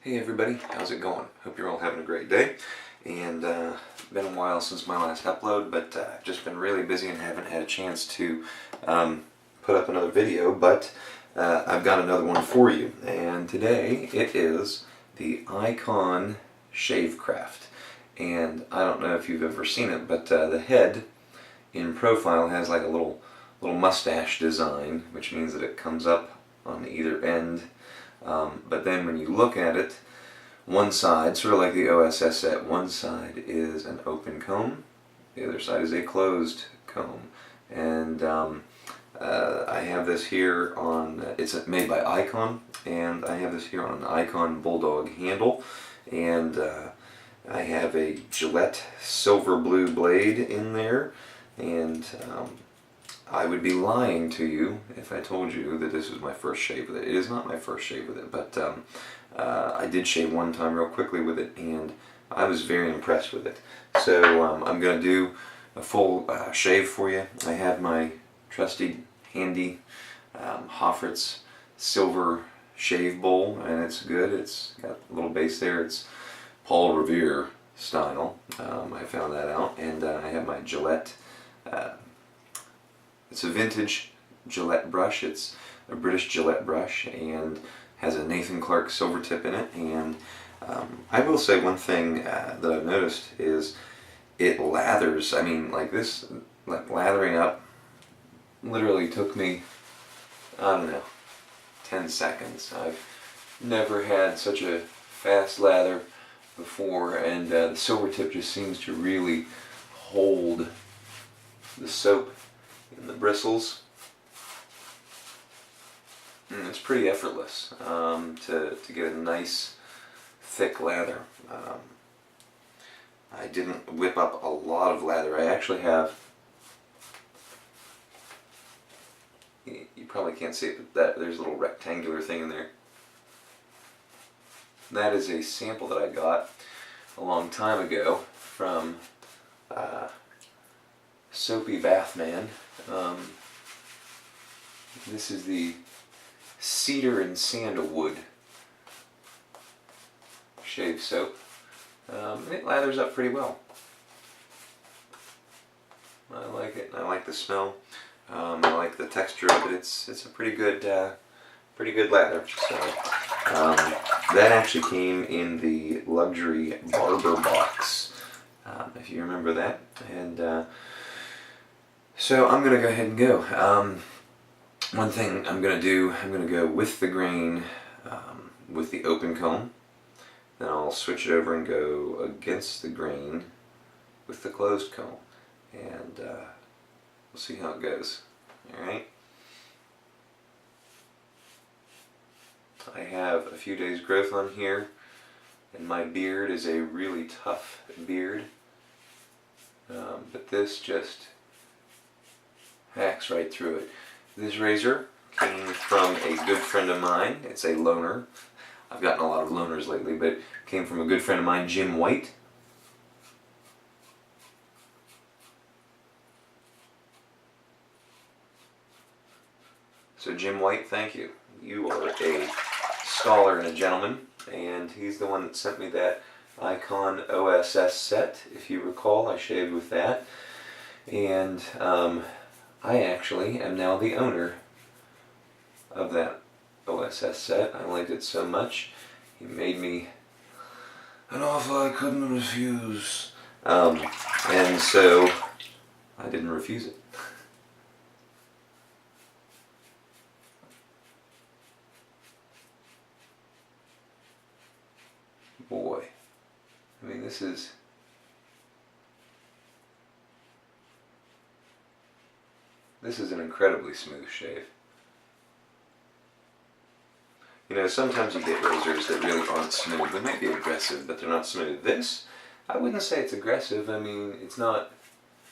Hey everybody, how's it going? Hope you're all having a great day. And been a while since my last upload, but I've just been really busy and haven't had a chance to put up another video, but I've got another one for you. And today it is the Ikon Shavecraft. And I don't know if you've ever seen it, but the head in profile has like a little mustache design, which means that it comes up on either end. But then when you look at it, one side, sort of like the OSS set, one side is an open comb, the other side is a closed comb. And I have this here on, it's made by Ikon, and I have this here on an Ikon Bulldog handle, and I have a Gillette Silver Blue blade in there, and I would be lying to you if I told you that this was my first shave with it. It is not my first shave with it, but I did shave one time real quickly with it, and I was very impressed with it. So I'm going to do a full shave for you. I have my trusty, handy Hoffritz silver shave bowl, and it's good. It's got a little base there. It's Paul Revere style. I found that out, and I have my Gillette. It's a vintage Gillette brush. It's a British Gillette brush and has a Nathan Clark Silvertip in it. And I will say one thing that I've noticed is it lathers. I mean, like this, like lathering up literally took me, I don't know, 10 seconds. I've never had such a fast lather before, and the Silvertip just seems to really hold the soap in the bristles. And it's pretty effortless to get a nice thick lather. I didn't whip up a lot of lather. I actually have, you probably can't see it, but there's a little rectangular thing in there. That is a sample that I got a long time ago from Soapy Bathman. This is the Cedar and Sandalwood shave soap. It lathers up pretty well. I like it. I like the smell. I like the texture of it. It's a pretty good lather. So that actually came in the luxury barber box, if you remember that. And so I'm going to go ahead and go. One thing I'm going to do, I'm going to go with the grain with the open comb. Then I'll switch it over and go against the grain with the closed comb. And we'll see how it goes. Alright? I have a few days growth on here, and my beard is a really tough beard. But this just hacks right through it. This razor came from a good friend of mine. It's a loaner. I've gotten a lot of loaners lately, but it came from a good friend of mine, Jim White. So Jim White, thank you. You are a scholar and a gentleman, and he's the one that sent me that Ikon OSS set. If you recall, I shaved with that. And I actually am now the owner of that OSS set. I liked it so much, he made me an offer I couldn't refuse. And so I didn't refuse it. Boy, I mean, this is an incredibly smooth shave. You know, sometimes you get razors that really aren't smooth. They might be aggressive, but they're not smooth. This, I wouldn't say it's aggressive. I mean, it's not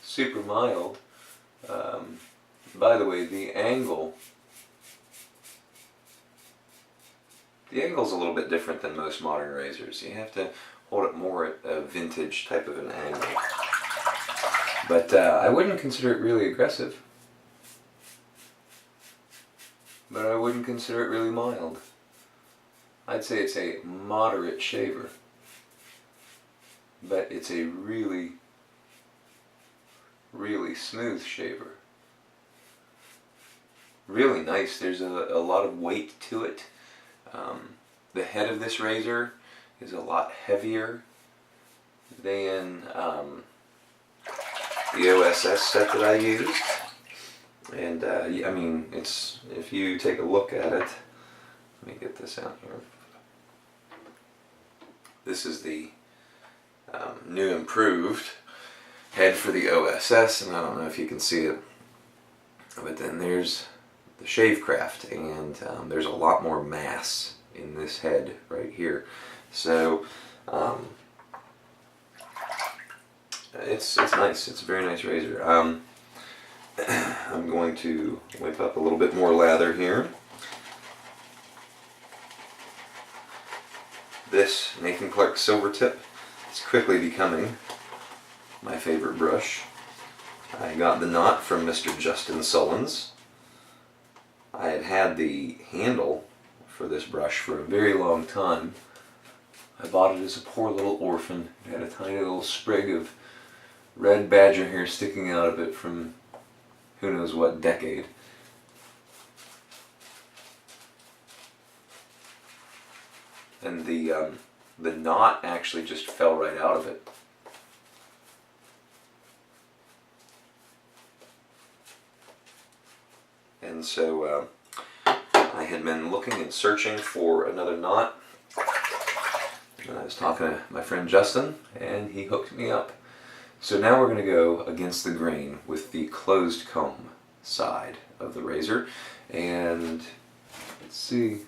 super mild. By the way, the angle's a little bit different than most modern razors. You have to hold it more at a vintage type of an angle. But I wouldn't consider it really aggressive. But I wouldn't consider it really mild. I'd say it's a moderate shaver, but it's a really, really smooth shaver. Really nice. There's a lot of weight to it. The head of this razor is a lot heavier than the OSS set that I used. And I mean, it's, if you take a look at it, let me get this out here. This is the new improved head for the OSS, and I don't know if you can see it, but then there's the Shavecraft, and there's a lot more mass in this head right here. So it's nice. It's a very nice razor. I'm going to whip up a little bit more lather here. This Nathan Clark Silvertip is quickly becoming my favorite brush. I got the knot from Mr. Justin Sullins. I had the handle for this brush for a very long time. I bought it as a poor little orphan. It had a tiny little sprig of red badger hair sticking out of it from who knows what decade. And the knot actually just fell right out of it. And so I had been looking and searching for another knot. And I was talking to my friend Justin, and he hooked me up. So now we're going to go against the grain with the closed comb side of the razor. And let's see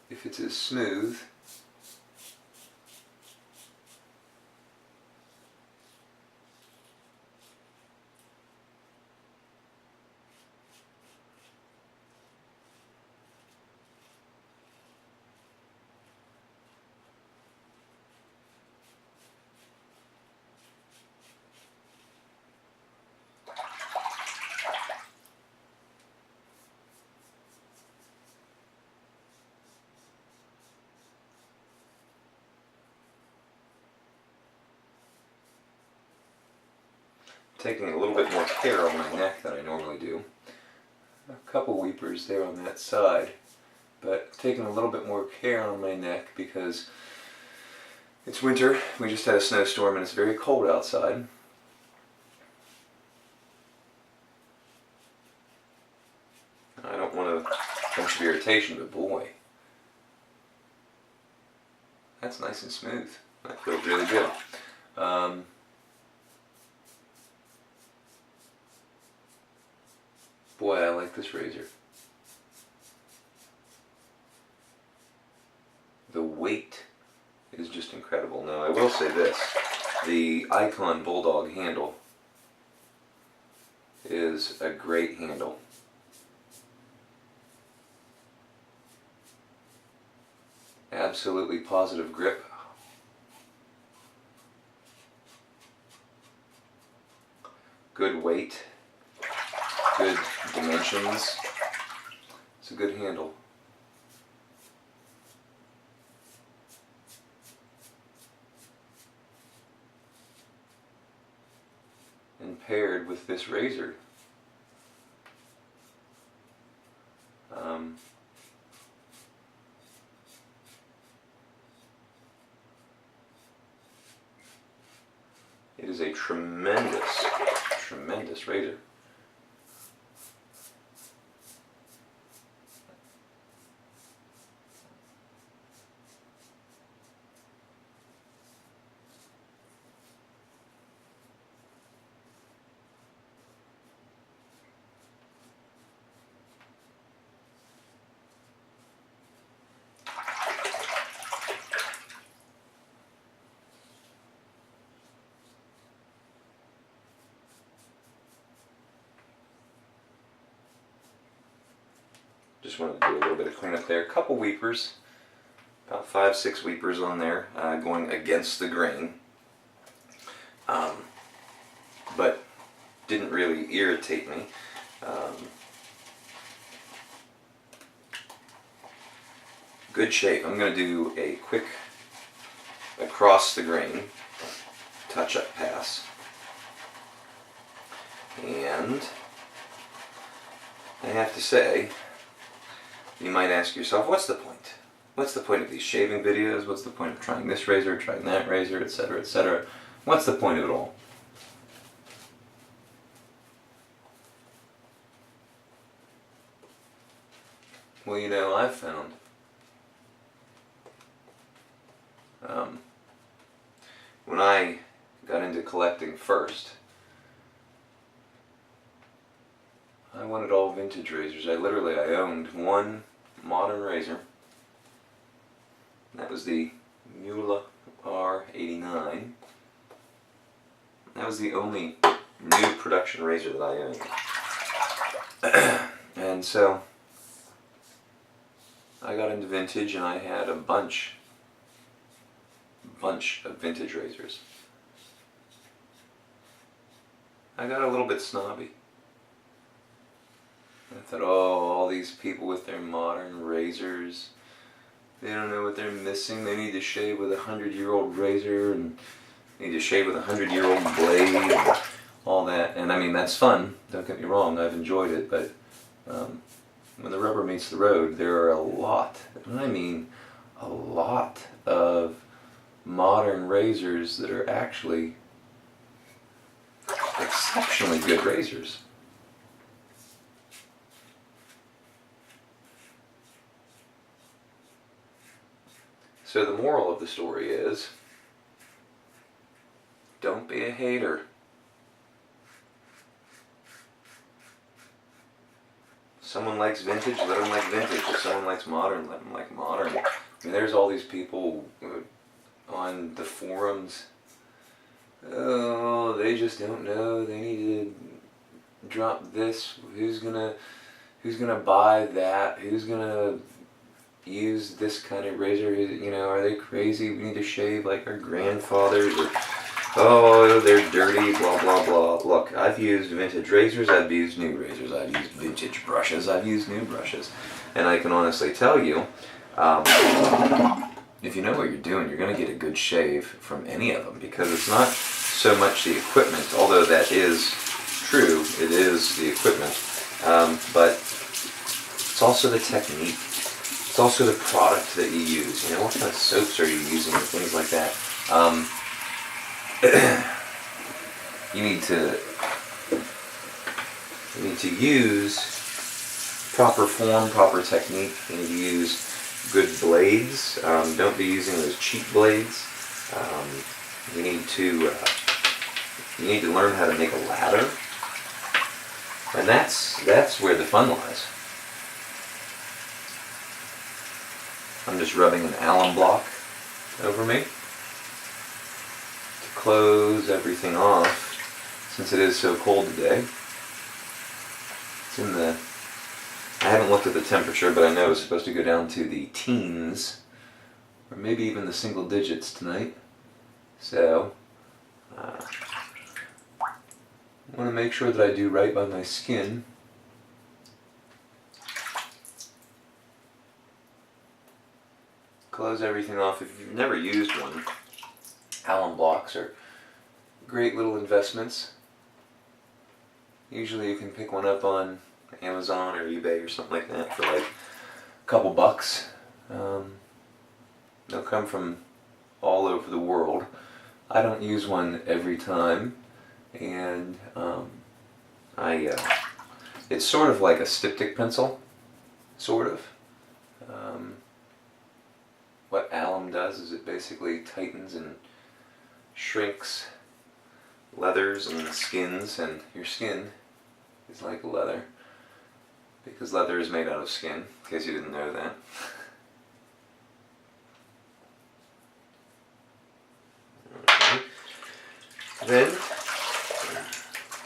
if it's as smooth. Taking a little bit more care on my neck than I normally do. A couple weepers there on that side, but taking a little bit more care on my neck because it's winter. We just had a snowstorm and it's very cold outside. I don't want a bunch of irritation, but boy, that's nice and smooth. That feels really good. Boy, I like this razor. The weight is just incredible. Now, I will say this. The Ikon Bulldog handle is a great handle. Absolutely positive grip. Good weight. Good dimensions. It's a good handle. And paired with this razor, it is a tremendous, tremendous razor. Just wanted to do a little bit of cleanup there. A couple weepers, about 5-6 weepers on there, going against the grain, but didn't really irritate me. good shave. I'm going to do a quick across the grain touch-up pass. And I have to say, you might ask yourself, what's the point? What's the point of these shaving videos? What's the point of trying this razor, trying that razor, etc., etc.? What's the point of it all? Well, you know, I've found when I got into collecting first, I wanted all vintage razors. I owned one modern razor. That was the Mula R89. That was the only new production razor that I owned. And so I got into vintage, and I had a bunch of vintage razors. I got a little bit snobby. I thought, oh, all these people with their modern razors, they don't know what they're missing. They need to shave with a 100-year-old razor, and need to shave with a 100-year-old blade, and all that. And I mean, that's fun, don't get me wrong, I've enjoyed it, but when the rubber meets the road, there are a lot, and I mean a lot of modern razors that are actually exceptionally good razors. So the moral of the story is, don't be a hater. Someone likes vintage, let them like vintage. If someone likes modern, let them like modern. I mean, there's all these people on the forums, oh, they just don't know, they need to drop this, who's gonna buy that, who's gonna use this kind of razor, you know, are they crazy, we need to shave like our grandfathers, or oh, they're dirty, blah blah blah. Look, I've used vintage razors, I've used new razors, I've used vintage brushes, I've used new brushes, and I can honestly tell you, if you know what you're doing, you're going to get a good shave from any of them, because it's not so much the equipment, although that is true, it is the equipment, but it's also the technique. It's also the product that you use. You know, what kind of soaps are you using and things like that. You need to use proper form, proper technique. You need to use good blades. Don't be using those cheap blades. You need to learn how to make a lather, and that's where the fun lies. I'm just rubbing an alum block over me to close everything off, since it is so cold today. It's in the, I haven't looked at the temperature, but I know it's supposed to go down to the teens, or maybe even the single digits tonight. So, I want to make sure that I do right by my skin. Close everything off. If you've never used one, alum blocks are great little investments. Usually you can pick one up on Amazon or eBay or something like that for like a couple bucks. They'll come from all over the world. I don't use one every time, and it's sort of like a styptic pencil, sort of. What alum does is it basically tightens and shrinks leathers and skins, and your skin is like leather, because leather is made out of skin, in case you didn't know that. Okay. Then,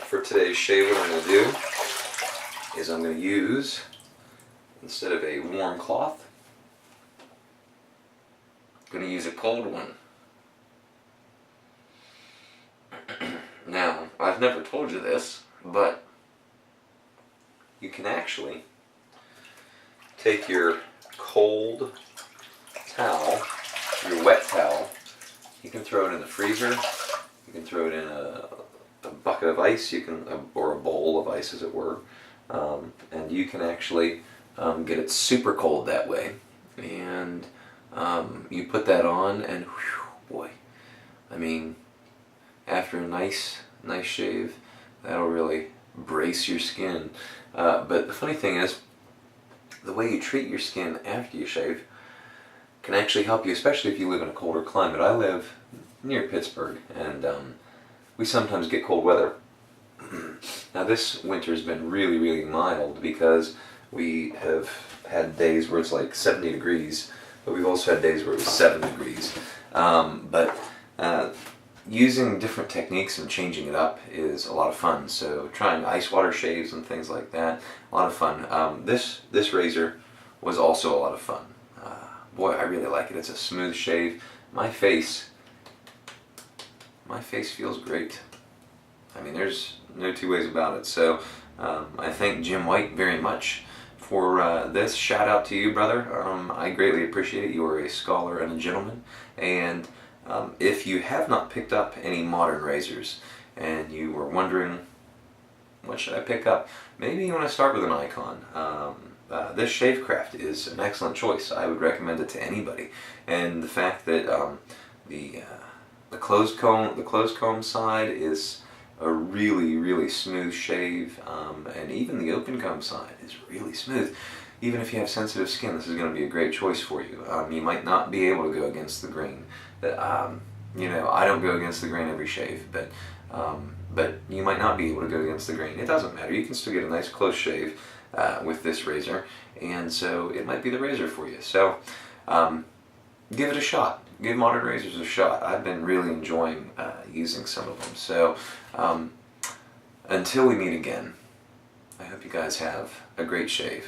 for today's shave, what I'm going to do is I'm going to use, instead of a warm cloth, I'm going to use a cold one. Now, I've never told you this, but you can actually take your cold your wet towel, you can throw it in the freezer, you can throw it in a bucket of ice, or a bowl of ice as it were, and you can actually get it super cold that way. And you put that on, and whew, boy, I mean, after a nice shave, that'll really brace your skin. But the funny thing is, the way you treat your skin after you shave can actually help you, especially if you live in a colder climate. I live near Pittsburgh, and we sometimes get cold weather. Now this winter has been really mild, because we have had days where it's like 70 degrees, but we've also had days where it was 7 degrees. Using different techniques and changing it up is a lot of fun. So trying ice water shaves and things like that, a lot of fun. This razor was also a lot of fun. Boy, I really like it. It's a smooth shave. My face feels great. I mean, there's no two ways about it. So I thank Jim White very much for this. Shout out to you, brother. I greatly appreciate it. You are a scholar and a gentleman. And if you have not picked up any modern razors and you were wondering, what should I pick up? Maybe you want to start with an Ikon. This Shavecraft is an excellent choice. I would recommend it to anybody. And the fact that the closed comb side is a really smooth shave, and even the open comb side is really smooth. Even if you have sensitive skin, this is going to be a great choice for you. You might not be able to go against the grain. You know, I don't go against the grain every shave, but you might not be able to go against the grain. It doesn't matter. You can still get a nice close shave with this razor, and so it might be the razor for you. So give it a shot. Give modern razors a shot. I've been really enjoying using some of them. So until we meet again, I hope you guys have a great shave,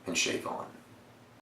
and shave on.